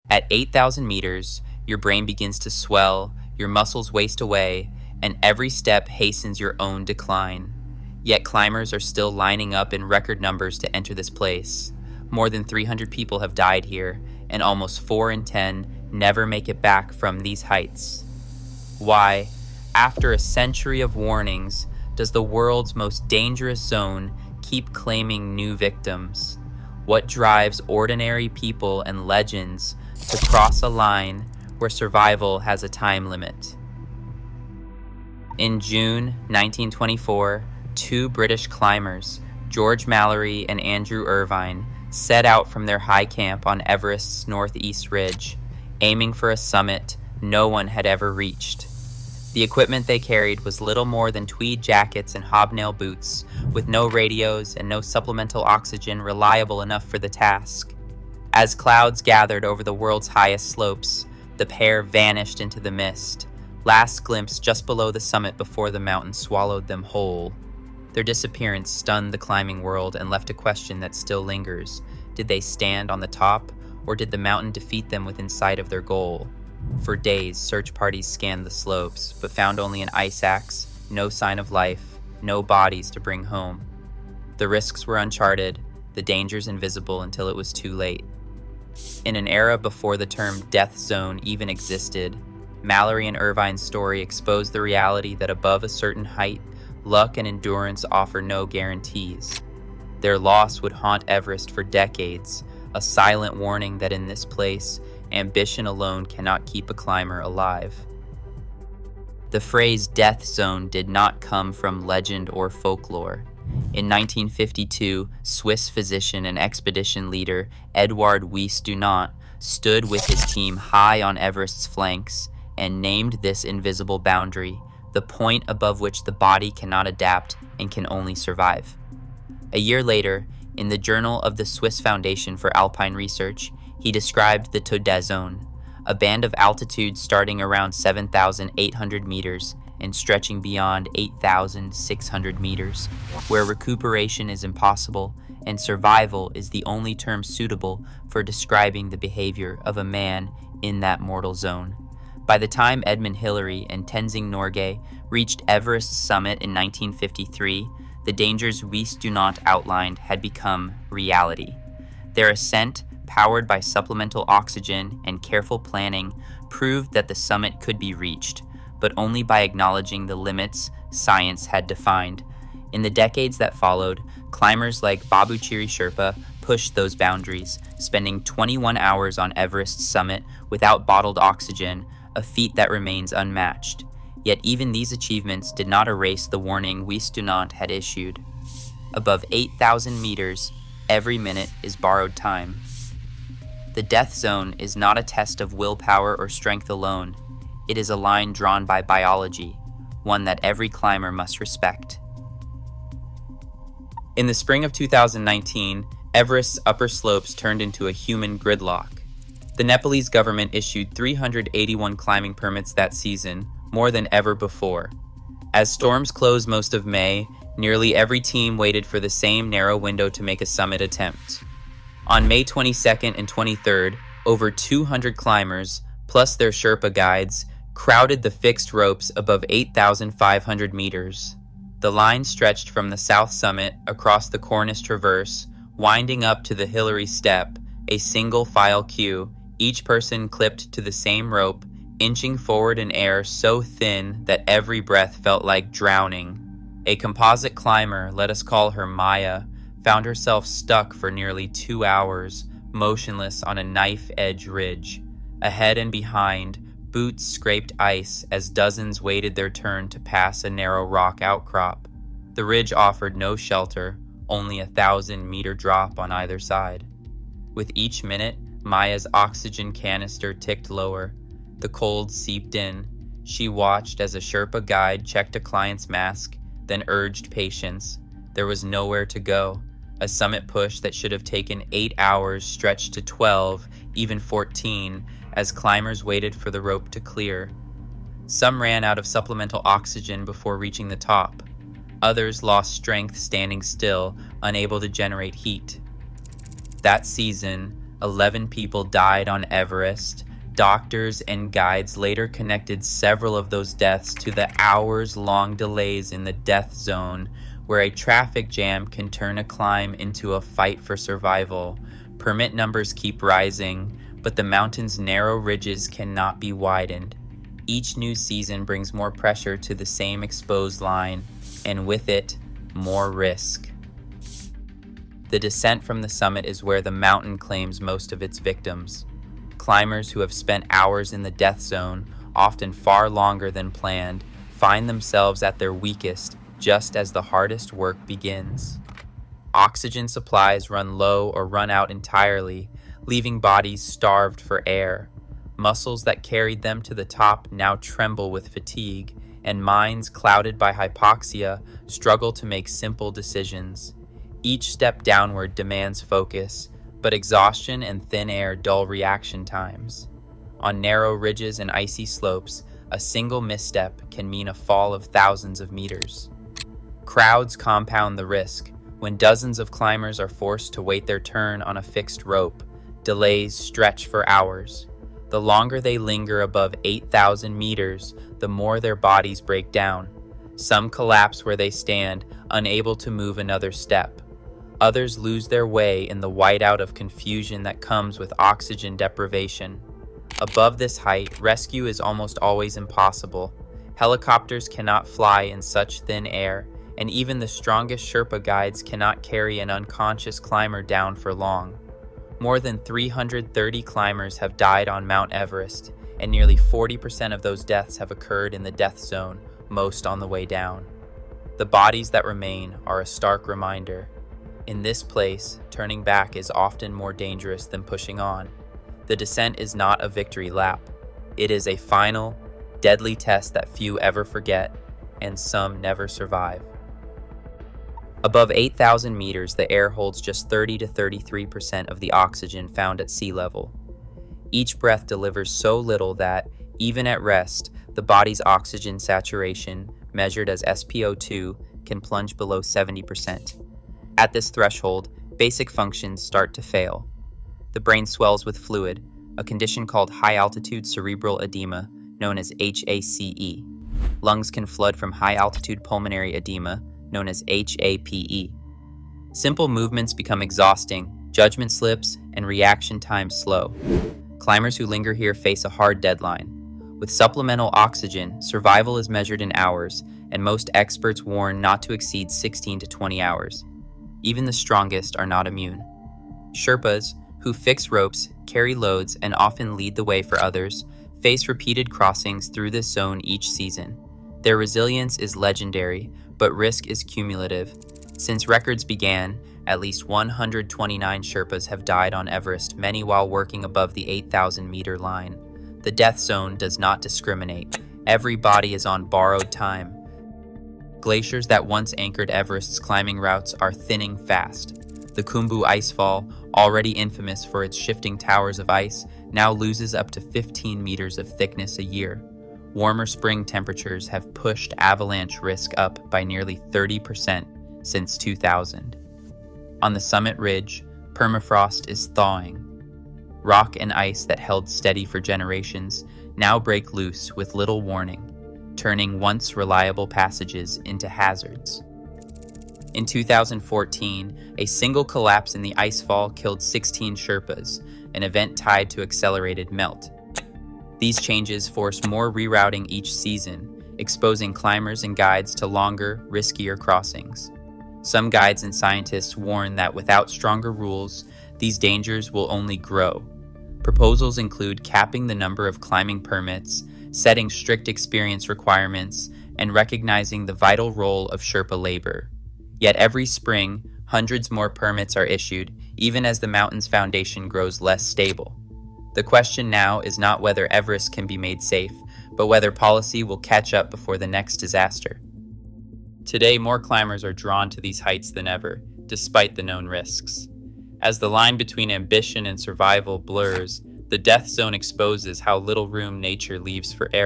At 8,000 meters, your brain begins to swell, your muscles waste away, and every step hastens your own decline. Yet climbers are still lining up in record numbers to enter this place. More than 300 people have died here, and almost 4 in 10 never make it back from these heights. Why, after a century of warnings, does the world's most dangerous zone keep claiming new victims? What drives ordinary people and legends to cross a line where survival has a time limit? In June 1924, 2 British climbers, George Mallory and Andrew Irvine, set out from their high camp on Everest's northeast ridge, aiming for a summit no one had ever reached. The equipment they carried was little more than tweed jackets and hobnail boots, with no radios and no supplemental oxygen reliable enough for the task. As clouds gathered over the world's highest slopes, the pair vanished into the mist, last glimpse just below the summit before the mountain swallowed them whole. Their disappearance stunned the climbing world and left a question that still lingers. Did they stand on the top, or did the mountain defeat them within sight of their goal? For days, search parties scanned the slopes, but found only an ice axe, no sign of life, no bodies to bring home. The risks were uncharted, the dangers invisible until it was too late. In an era before the term death zone even existed, Mallory and Irvine's story exposed the reality that above a certain height, luck and endurance offer no guarantees. Their loss would haunt Everest for decades, a silent warning that in this place, ambition alone cannot keep a climber alive. The phrase death zone did not come from legend or folklore. In 1952, Swiss physician and expedition leader Edouard Wijs-Dunant stood with his team high on Everest's flanks and named this invisible boundary, the point above which the body cannot adapt and can only survive. A year later, in the Journal of the Swiss Foundation for Alpine Research, he described the Todè Zone, a band of altitude starting around 7,800 meters and stretching beyond 8,600 meters, where recuperation is impossible and survival is the only term suitable for describing the behavior of a man in that mortal zone. By the time Edmund Hillary and Tenzing Norgay reached Everest's summit in 1953, the dangers Wijs-Dunant outlined had become reality. Their ascent, powered by supplemental oxygen and careful planning, proved that the summit could be reached, but only by acknowledging the limits science had defined. In the decades that followed, climbers like Babuchiri Sherpa pushed those boundaries, spending 21 hours on Everest's summit without bottled oxygen, a feat that remains unmatched. Yet even these achievements did not erase the warning Wijs-Dunant had issued. Above 8,000 meters, every minute is borrowed time. The death zone is not a test of willpower or strength alone. It is a line drawn by biology, one that every climber must respect. In the spring of 2019, Everest's upper slopes turned into a human gridlock. The Nepalese government issued 381 climbing permits that season, more than ever before. As storms closed most of May, nearly every team waited for the same narrow window to make a summit attempt. On May 22nd and 23rd, over 200 climbers, plus their Sherpa guides, crowded the fixed ropes above 8,500 meters. The line stretched from the south summit across the Cornice Traverse, winding up to the Hillary Step, a single file queue, each person clipped to the same rope, inching forward in air so thin that every breath felt like drowning. A composite climber, let us call her Maya, found herself stuck for nearly 2 hours, motionless on a knife-edge ridge. Ahead and behind, boots scraped ice as dozens waited their turn to pass a narrow rock outcrop. The ridge offered no shelter, only a 1,000-meter drop on either side. With each minute, Maya's oxygen canister ticked lower. The cold seeped in. She watched as a Sherpa guide checked a client's mask, then urged patience. There was nowhere to go. A summit push that should have taken 8 hours stretched to 12, even 14, as climbers waited for the rope to clear. Some ran out of supplemental oxygen before reaching the top. Others lost strength standing still, unable to generate heat. That season, 11 people died on Everest. Doctors and guides later connected several of those deaths to the hours-long delays in the death zone, where a traffic jam can turn a climb into a fight for survival. Permit numbers keep rising, but the mountain's narrow ridges cannot be widened. Each new season brings more pressure to the same exposed line, and with it, more risk. The descent from the summit is where the mountain claims most of its victims. Climbers who have spent hours in the death zone, often far longer than planned, find themselves at their weakest just as the hardest work begins. Oxygen supplies run low or run out entirely, leaving bodies starved for air. Muscles that carried them to the top now tremble with fatigue, and minds clouded by hypoxia struggle to make simple decisions. Each step downward demands focus, but exhaustion and thin air dull reaction times. On narrow ridges and icy slopes, a single misstep can mean a fall of thousands of meters. Crowds compound the risk. When dozens of climbers are forced to wait their turn on a fixed rope, delays stretch for hours. The longer they linger above 8,000 meters, the more their bodies break down. Some collapse where they stand, unable to move another step. Others lose their way in the whiteout of confusion that comes with oxygen deprivation. Above this height, rescue is almost always impossible. Helicopters cannot fly in such thin air, and even the strongest Sherpa guides cannot carry an unconscious climber down for long. More than 330 climbers have died on Mount Everest, and nearly 40% of those deaths have occurred in the death zone, most on the way down. The bodies that remain are a stark reminder. In this place, turning back is often more dangerous than pushing on. The descent is not a victory lap. It is a final, deadly test that few ever forget, and some never survive. Above 8,000 meters, the air holds just 30 to 33% of the oxygen found at sea level. Each breath delivers so little that, even at rest, the body's oxygen saturation, measured as SpO2, can plunge below 70%. At this threshold, basic functions start to fail. The brain swells with fluid, a condition called high-altitude cerebral edema, known as HACE. Lungs can flood from high-altitude pulmonary edema, known as HAPE. Simple movements become exhausting, judgment slips, and reaction times slow. Climbers who linger here face a hard deadline. With supplemental oxygen, survival is measured in hours, and most experts warn not to exceed 16 to 20 hours. Even the strongest are not immune. Sherpas, who fix ropes, carry loads, and often lead the way for others, face repeated crossings through this zone each season. Their resilience is legendary, but risk is cumulative. Since records began, at least 129 Sherpas have died on Everest, many while working above the 8,000-meter line. The death zone does not discriminate. Every body is on borrowed time. Glaciers that once anchored Everest's climbing routes are thinning fast. The Khumbu icefall, already infamous for its shifting towers of ice, now loses up to 15 meters of thickness a year. Warmer spring temperatures have pushed avalanche risk up by nearly 30% since 2000. On the summit ridge, permafrost is thawing. Rock and ice that held steady for generations now break loose with little warning, turning once reliable passages into hazards. In 2014, a single collapse in the icefall killed 16 Sherpas, an event tied to accelerated melt. These changes forced more rerouting each season, exposing climbers and guides to longer, riskier crossings. Some guides and scientists warn that without stronger rules, these dangers will only grow. Proposals include capping the number of climbing permits, setting strict experience requirements, and recognizing the vital role of Sherpa labor. Yet every spring, hundreds more permits are issued, even as the mountain's foundation grows less stable. The question now is not whether Everest can be made safe, but whether policy will catch up before the next disaster. Today, more climbers are drawn to these heights than ever, despite the known risks. As the line between ambition and survival blurs, the death zone exposes how little room nature leaves for error.